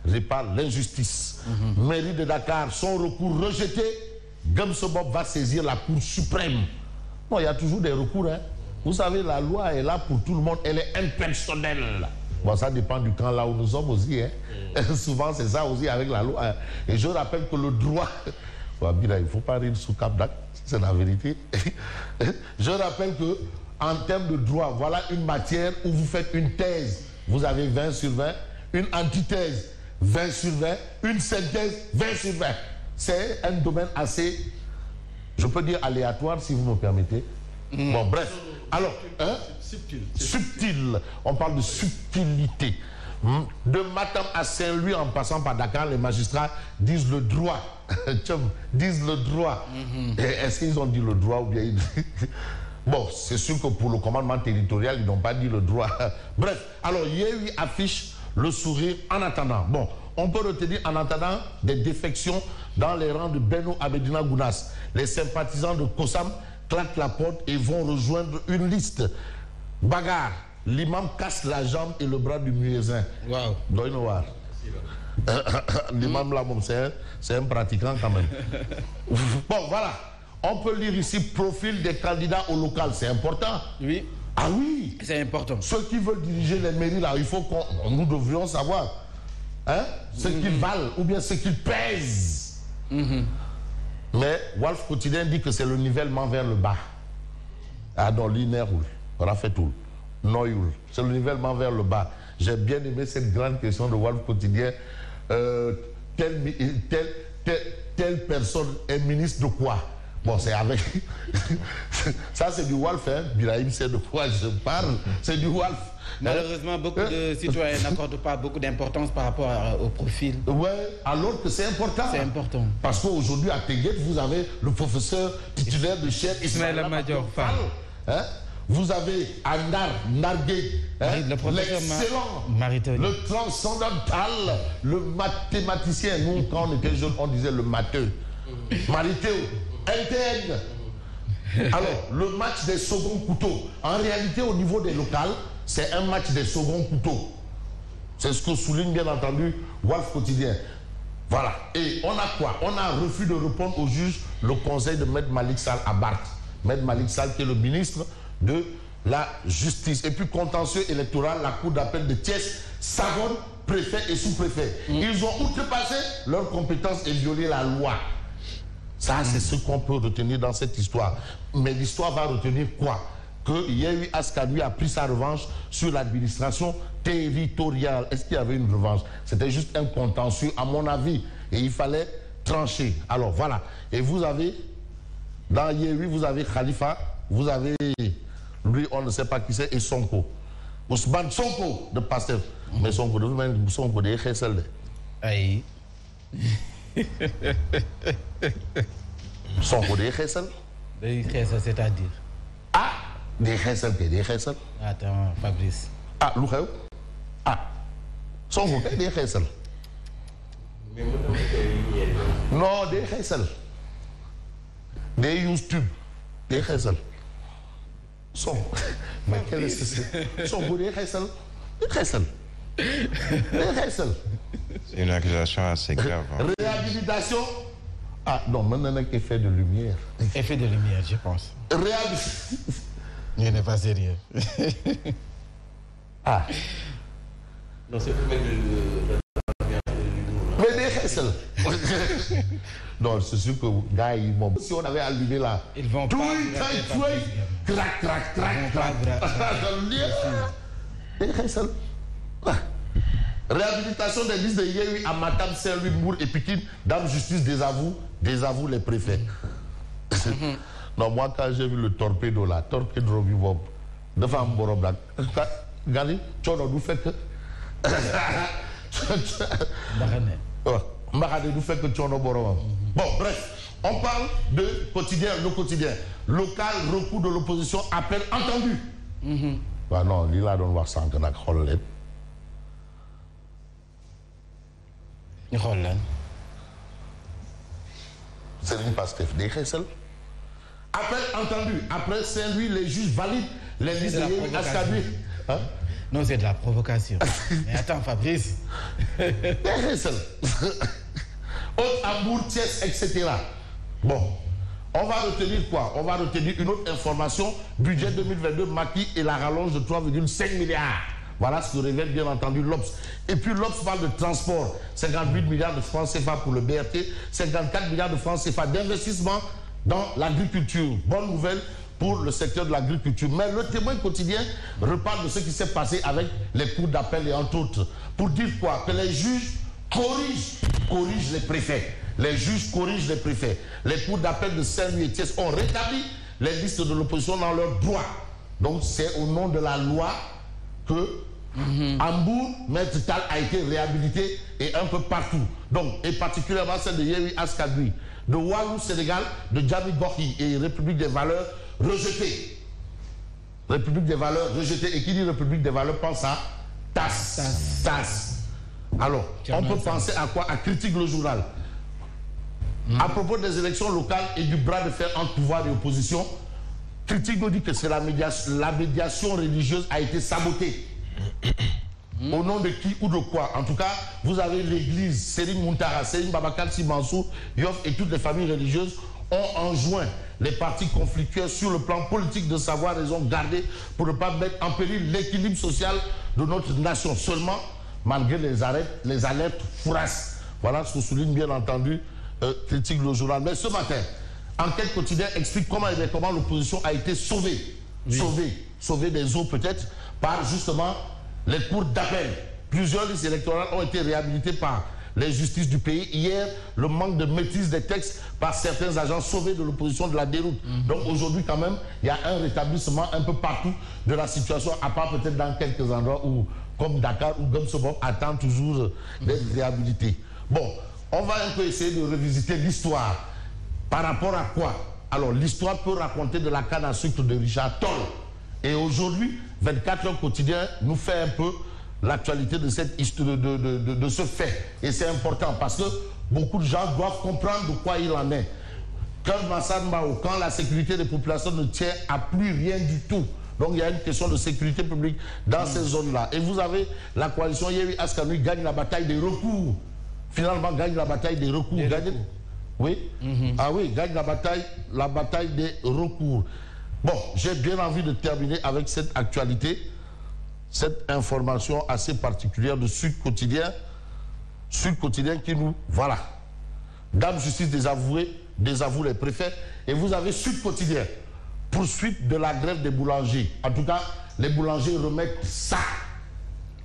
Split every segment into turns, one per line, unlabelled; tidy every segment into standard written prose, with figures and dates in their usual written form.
répare l'injustice. Mairie de Dakar, son recours rejeté, Gamsobop va saisir la Cour suprême. Bon, il y a toujours des recours, hein. Vous savez, la loi est là pour tout le monde, elle est impersonnelle. Bon, ça dépend du camp là où nous sommes aussi, hein. Souvent, c'est ça aussi avec la loi. Hein. Et je rappelle que le droit... il ne faut pas rire sous Cap d'Ac, c'est la vérité. Je rappelle que en termes de droit, voilà une matière où vous faites une thèse, vous avez 20 sur 20, une antithèse, 20 sur 20, une synthèse, 20 sur 20. C'est un domaine assez, je peux dire aléatoire, si vous me permettez. Bon, bref. Alors, hein? Subtil. On parle de subtilité. De Matam à Saint-Louis, en passant par Dakar, les magistrats disent le droit. Disent le droit. Est-ce qu'ils ont dit le droit ou bien... Bon, c'est sûr que pour le commandement territorial, ils n'ont pas dit le droit. Bref, alors Yewwi affiche le sourire en attendant. Bon, on peut retenir en attendant des défections dans les rangs de Benno Abedina Gounas. Les sympathisants de Kossam claquent la porte et vont rejoindre une liste. Bagarre, l'imam casse la jambe et le bras du muezzin. Waouh. Doy na waar. L'imam là, c'est un pratiquant quand même. Bon, voilà. On peut lire ici profil des candidats au local, c'est important. Oui. Ah oui. C'est important. Ceux qui veulent diriger les mairies là, il faut qu'on, nous devrions savoir, hein, ce qu'ils valent ou bien ce qu'ils pèsent. Mais Walf Quotidien dit que c'est le nivellement vers le bas. Ah non, linéaire, Rafetoul, Noyoul, c'est le nivellement vers le bas. J'ai bien aimé cette grande question de Walf Quotidien. Telle personne est ministre de quoi? Bon, c'est avec... Ça, c'est du Walf, hein. Birahim sait de quoi je parle. C'est du Walf.
Malheureusement, beaucoup de citoyens n'accordent pas beaucoup d'importance par rapport au profil.
Oui, alors que c'est important. C'est important. Parce qu'aujourd'hui, à Teguet, vous avez le professeur titulaire de chef Ismaël Madior Fall. Hein? Vous avez Andar Nargué, hein? L'excellent, le transcendantal, le mathématicien. Nous, quand on était jeunes, on disait le matheux. Marithéo. Intègre. Alors, le match des seconds couteaux. En réalité, au niveau des locales, c'est un match des seconds couteaux. C'est ce que souligne bien entendu Walf Quotidien. Voilà. Et on a quoi? On a un refus de répondre au juge le conseil de Maître Malik Sall à Barth. Maître Malik Sall qui est le ministre de la Justice. Et puis contentieux électoral, la Cour d'appel de Thiès savonne préfet et sous-préfet. Ils ont outrepassé leurs compétences et violé la loi. Ça, c'est ce qu'on peut retenir dans cette histoire. Mais l'histoire va retenir quoi? Que Yewwi Askan Wi a pris sa revanche sur l'administration territoriale. Est-ce qu'il y avait une revanche? C'était juste un contentieux, à mon avis. Et il fallait trancher. Alors, voilà. Et vous avez, dans Yewwi, vous avez Khalifa, vous avez, lui, on ne sait pas qui c'est, et Sonko. Ousmane Sonko de Pastef. Mais Sonko, de vous-même, Sonko de Khessel. Aïe. Sonko des Khessel. Des Khessel, c'est-à-dire? Ah, des Khessel, des Khessel. Attends, Fabrice. Ah, Loukheu. Ah, Sonko des Khessel. Non, des Khessel. Des YouTube. Des Khessel. Sonko. Mais quel est ce? Sonko des Khessel. Des Khessel.
C'est une accusation assez grave. Hein.
Réhabilitation. Ah non, maintenant effet de lumière.
Effet de lumière, je pense.
Réhabilitation.
Je n'ai pas sérieux.
Ah.
Non, c'est pour mettre
mais des Khessel. Non, c'est sûr que gars, ils m'ont... Si on avait allumé là...
Ils vont pas...
Crac, crac, crac, crac. Des Khessel. Réhabilitation des listes de Yewwi à Matam, Saint-Louis, Mbour et Pikine. Dame Justice désavoue les préfets. Non, moi quand j'ai vu le torpedo là, torpedo Bob, de femme Borob là, Gali, tu as nous fait que. Mbahane nous fait que tu as Borob. Bon, bref, on parle de quotidien, le quotidien. Local, recours de l'opposition, appel entendu. Bah non, il a donné voir ça que n'a pas. C'est une Pastef des Khessel. Appel entendu. Après Saint-Louis, les juges valident les listes de Yewwi Askan Wi. Hein?
Non, c'est de la provocation. Mais attends, Fabrice.
Haute-Hambourg, Thiès, etc. Bon, on va retenir quoi? On va retenir une autre information. Budget 2022, Macky et la rallonge de 3,5 milliards. Voilà ce que révèle bien entendu l'Obs. Et puis l'Obs parle de transport. 58 milliards de francs CFA pour le BRT, 54 milliards de francs CFA d'investissement dans l'agriculture. Bonne nouvelle pour le secteur de l'agriculture. Mais le Témoin quotidien reparle de ce qui s'est passé avec les cours d'appel et entre autres. Pour dire quoi? Que les juges corrigent les préfets. Les juges corrigent les préfets. Les cours d'appel de Saint-Louis et Thiès ont rétabli les listes de l'opposition dans leurs droits. Donc c'est au nom de la loi que Hambourg, Maître Tal a été réhabilité et un peu partout. Donc, et particulièrement celle de Yeri Askadri, de Walou Sénégal, de Djami Gorki et République des valeurs rejetée. République des valeurs rejetée. Et qui dit République des valeurs pense à TAS. Alors, on peut penser à quoi? À Critique le journal. À propos des élections locales et du bras de fer entre pouvoir et opposition, Critique nous dit que c'est la médiation religieuse a été sabotée. Au nom de qui ou de quoi? En tout cas, vous avez l'église, Serigne Muntara, Serigne Babacar Sy Mansour, Yoff et toutes les familles religieuses ont enjoint les partis conflictuels sur le plan politique de savoir raison garder pour ne pas mettre en péril l'équilibre social de notre nation. Seulement, malgré les alertes fourrasses. Voilà ce que souligne bien entendu Critique le journal. Mais ce matin, Enquête quotidienne explique comment l'opposition a été sauvée. Oui. Sauvée des eaux peut-être par justement les cours d'appel. Plusieurs listes électorales ont été réhabilitées par les justices du pays. Hier, le manque de maîtrise des textes par certains agents sauvés de l'opposition de la déroute. Donc aujourd'hui quand même, il y a un rétablissement un peu partout de la situation, à part peut-être dans quelques endroits où, comme Dakar ou Gomsobop, attend toujours d'être réhabilité. Bon, on va un peu essayer de revisiter l'histoire. Par rapport à quoi? Alors, l'histoire peut raconter de la canne à sucre de Richard Toll. Et aujourd'hui, 24 heures quotidien nous fait un peu l'actualité de cette histoire, de ce fait. Et c'est important parce que beaucoup de gens doivent comprendre de quoi il en est. Quand la sécurité des populations ne tient à plus rien du tout. Donc il y a une question de sécurité publique dans ces zones-là. Et vous avez la coalition Yewwi Askan Wi gagne la bataille des recours. Finalement, gagne la bataille des recours. Oui. Ah oui, gagne la bataille des recours. Bon, j'ai bien envie de terminer avec cette actualité, cette information assez particulière de Sud Quotidien. Sud Quotidien qui nous... Voilà. Dame Justice désavoue les préfets. Et vous avez Sud Quotidien. Poursuite de la grève des boulangers. En tout cas, les boulangers remettent ça.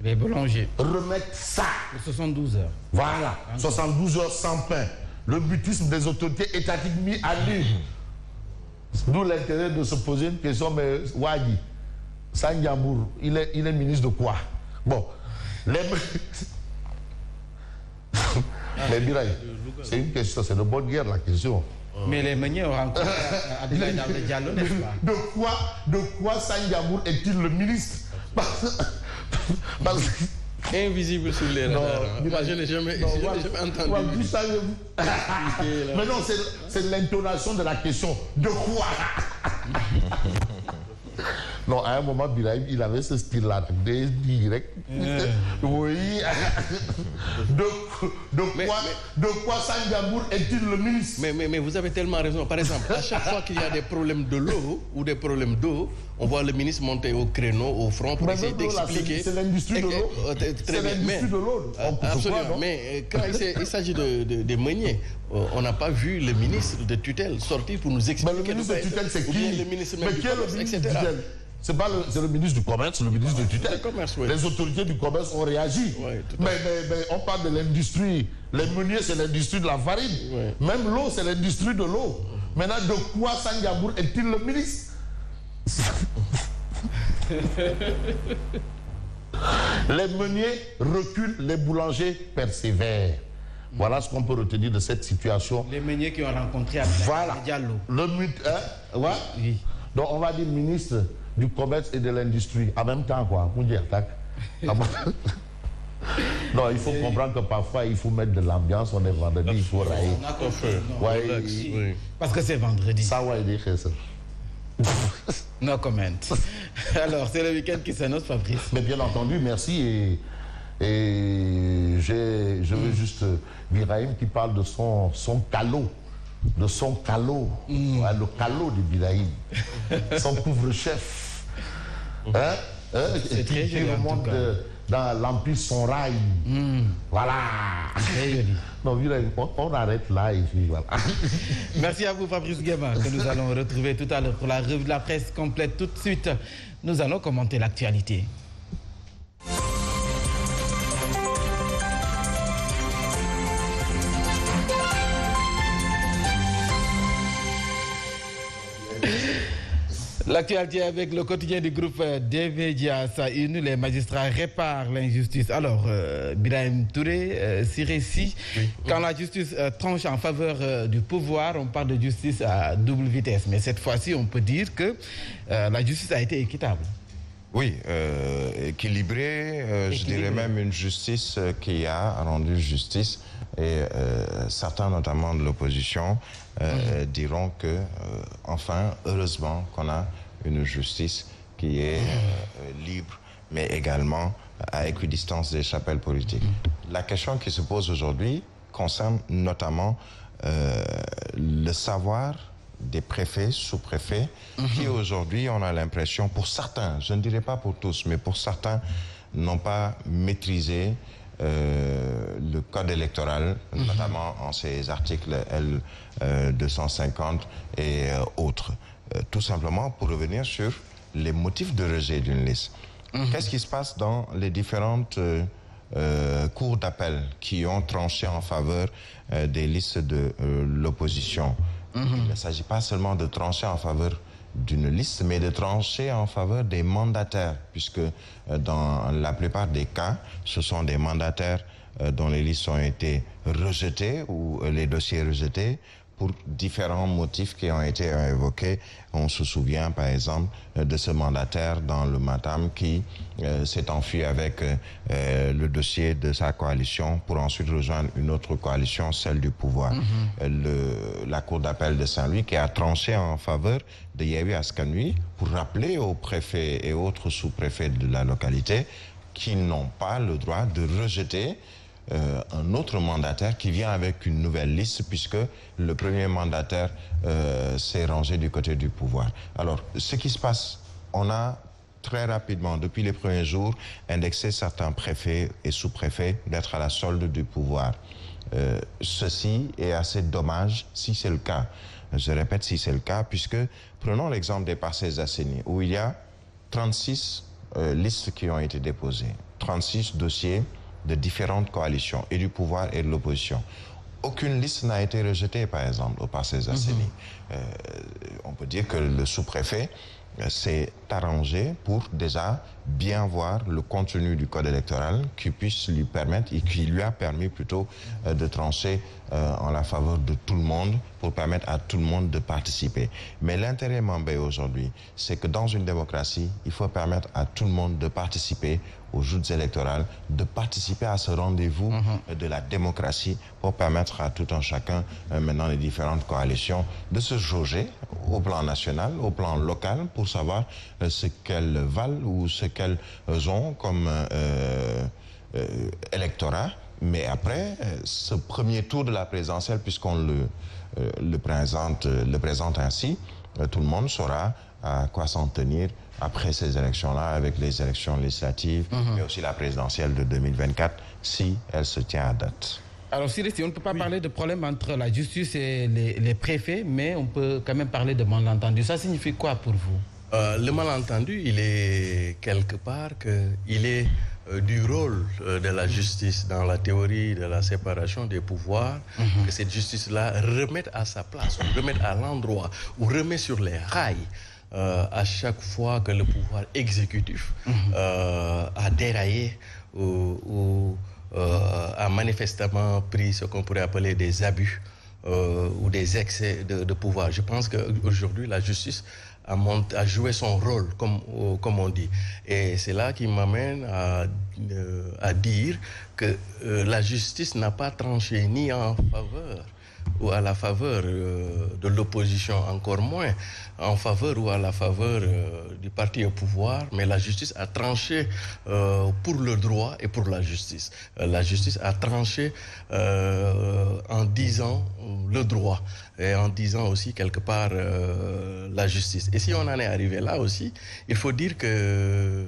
Les boulangers
remettent ça.
72 heures.
Voilà. 72 heures sans pain. Le mutisme des autorités étatiques mis à nu. D'où l'intérêt de se poser une question, mais Wadi, Sandiabour, il est ministre de quoi? Bon, mais Biray, c'est une question, c'est de bonne guerre la question.
Mais les meuniers ont rencontré Abdoulaye Diallo, n'est-ce pas?
De quoi Sandiabour est-il le ministre? Parce que
invisible sur les radars. Moi, je n'ai jamais entendu.
Mais non, c'est l'intonation de la question. De quoi? Non, à un moment, Bilaïm, il avait ce style-là, direct. Oui. De quoi Sandiabour est-il le ministre?
Mais vous avez tellement raison. Par exemple, à chaque fois qu'il y a des problèmes de l'eau ou des problèmes d'eau, on voit le ministre monter au créneau, au front pour essayer d'expliquer.
C'est l'industrie de l'eau. C'est l'industrie de l'eau.
Absolument. Mais quand il s'agit de meuniers, on n'a pas vu le ministre de tutelle sortir pour nous expliquer.
Mais le ministre de tutelle, c'est qui?
Le ministre
mais qui est le ministre de tutelle? C'est le ministre du commerce, le ministre de tutelle.
Oui.
Les autorités du commerce ont réagi.
Oui,
mais on parle de l'industrie. Les meuniers, c'est l'industrie de la farine. Oui. Même l'eau, c'est l'industrie de l'eau. Maintenant, de quoi Sandiabour est-il le ministre? Les meuniers reculent, les boulangers persévèrent. Voilà ce qu'on peut retenir de cette situation.
Les meuniers qui ont rencontré Abdoulaye Diallo.
Oui. Donc on va dire ministre du commerce et de l'industrie en même temps, quoi. Non, il faut comprendre que parfois il faut mettre de l'ambiance. On est vendredi, il faut railler.
On a compris. Parce que c'est vendredi.
Ça va aider ça.
No comment. Alors, c'est le week-end qui s'annonce, Fabrice.
Mais bien entendu, merci. Et je veux juste Birahim qui parle de son calot. De son calot. Ouais, le calot de Birahim. Son couvre-chef. Hein? Qui remonte dans l'Empire Sonrail. Voilà.
Très joli.
Non, on arrête là et puis voilà.
Merci à vous, Fabrice Guema, que nous allons retrouver tout à l'heure pour la revue de la presse complète. Tout de suite, nous allons commenter l'actualité. L'actualité avec le quotidien du groupe D-Médias, ça une, les magistrats réparent l'injustice. Alors, Birahim Touré, Sirési, quand la justice tranche en faveur du pouvoir, on parle de justice à double vitesse. Mais cette fois-ci, on peut dire que la justice a été équitable.
Oui, équilibrée, je dirais même une justice qui a rendu justice. Et certains, notamment de l'opposition, diront que, enfin, heureusement qu'on a une justice qui est libre, mais également à équidistance des chapelles politiques. La question qui se pose aujourd'hui concerne notamment le savoir des préfets, sous-préfets, qui aujourd'hui, on a l'impression, pour certains, je ne dirais pas pour tous, mais pour certains, n'ont pas maîtrisé le code électoral, notamment en ses articles L 250 et autres. Tout simplement pour revenir sur les motifs de rejet d'une liste. Qu'est-ce qui se passe dans les différentes cours d'appel qui ont tranché en faveur des listes de l'opposition? Il ne s'agit pas seulement de trancher en faveur d'une liste, mais de trancher en faveur des mandataires, puisque dans la plupart des cas, ce sont des mandataires dont les listes ont été rejetées ou les dossiers rejetés pour différents motifs qui ont été évoqués. On se souvient par exemple de ce mandataire dans le Matam qui s'est enfui avec le dossier de sa coalition pour ensuite rejoindre une autre coalition, celle du pouvoir. La Cour d'appel de Saint-Louis qui a tranché en faveur de Yewwi Askan Wi pour rappeler aux préfets et autres sous-préfets de la localité qu'ils n'ont pas le droit de rejeter un autre mandataire qui vient avec une nouvelle liste, puisque le premier mandataire s'est rangé du côté du pouvoir. Alors, ce qui se passe, on a très rapidement, depuis les premiers jours, indexé certains préfets et sous-préfets d'être à la solde du pouvoir. Ceci est assez dommage si c'est le cas. Je répète, si c'est le cas, puisque prenons l'exemple des Parcelles Assainies, où il y a 36 listes qui ont été déposées, 36 dossiers de différentes coalitions, et du pouvoir et de l'opposition. Aucune liste n'a été rejetée, par exemple, aux Parcelles Assainies. On peut dire que le sous-préfet s'est arrangé pour déjà bien voir le contenu du code électoral qui puisse lui permettre, et qui lui a permis plutôt de trancher en la faveur de tout le monde pour permettre à tout le monde de participer. Mais l'intérêt Mambé aujourd'hui, c'est que dans une démocratie, il faut permettre à tout le monde de participer aux joutes électorales, de participer à ce rendez-vous de la démocratie pour permettre à tout un chacun, maintenant les différentes coalitions, de se jauger au plan national, au plan local, pour savoir ce qu'elles valent ou ce qu'elles ont comme électorat. Mais après, ce premier tour de la présidentielle, puisqu'on le présente ainsi, tout le monde saura à quoi s'en tenir après ces élections-là, avec les élections législatives, mais aussi la présidentielle de 2024, si elle se tient à date.
Alors, Cyril, on ne peut pas parler de problème entre la justice et les préfets, mais on peut quand même parler de malentendu. Ça signifie quoi pour vous?
Le malentendu, il est quelque part qu'il est du rôle de la justice dans la théorie de la séparation des pouvoirs, que cette justice-là remette à sa place, ou remette à l'endroit, ou remet sur les rails à chaque fois que le pouvoir exécutif a déraillé ou a manifestement pris ce qu'on pourrait appeler des abus ou des excès de pouvoir. Je pense qu'aujourd'hui, la justice a joué son rôle, comme on dit. Et c'est là qui m'amène à dire que la justice n'a pas tranché ni en faveur ou à la faveur de l'opposition, encore moins en faveur ou à la faveur du parti au pouvoir, mais la justice a tranché pour le droit et pour la justice. La justice a tranché en disant le droit et en disant aussi quelque part la justice. Et si on en est arrivé là aussi, il faut dire que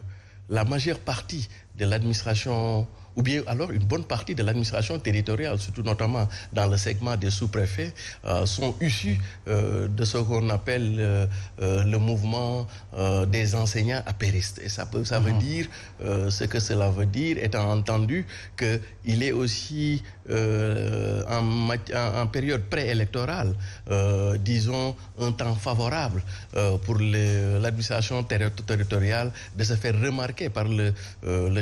la majeure partie de l'administration, ou bien alors une bonne partie de l'administration territoriale, surtout notamment dans le segment des sous-préfets, sont issus de ce qu'on appelle le mouvement des enseignants apéristes. Et ça veut dire ce que cela veut dire, étant entendu qu'il est aussi en période préélectorale, disons, un temps favorable pour l'administration territoriale de se faire remarquer par le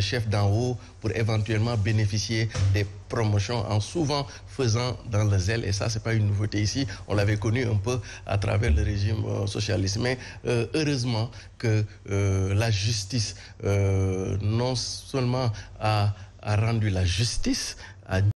chef d'en haut pour éventuellement bénéficier des promotions en souvent faisant dans le zèle. Et ça, c'est pas une nouveauté ici. On l'avait connu un peu à travers le régime socialiste. Mais heureusement que la justice non seulement a rendu la justice, a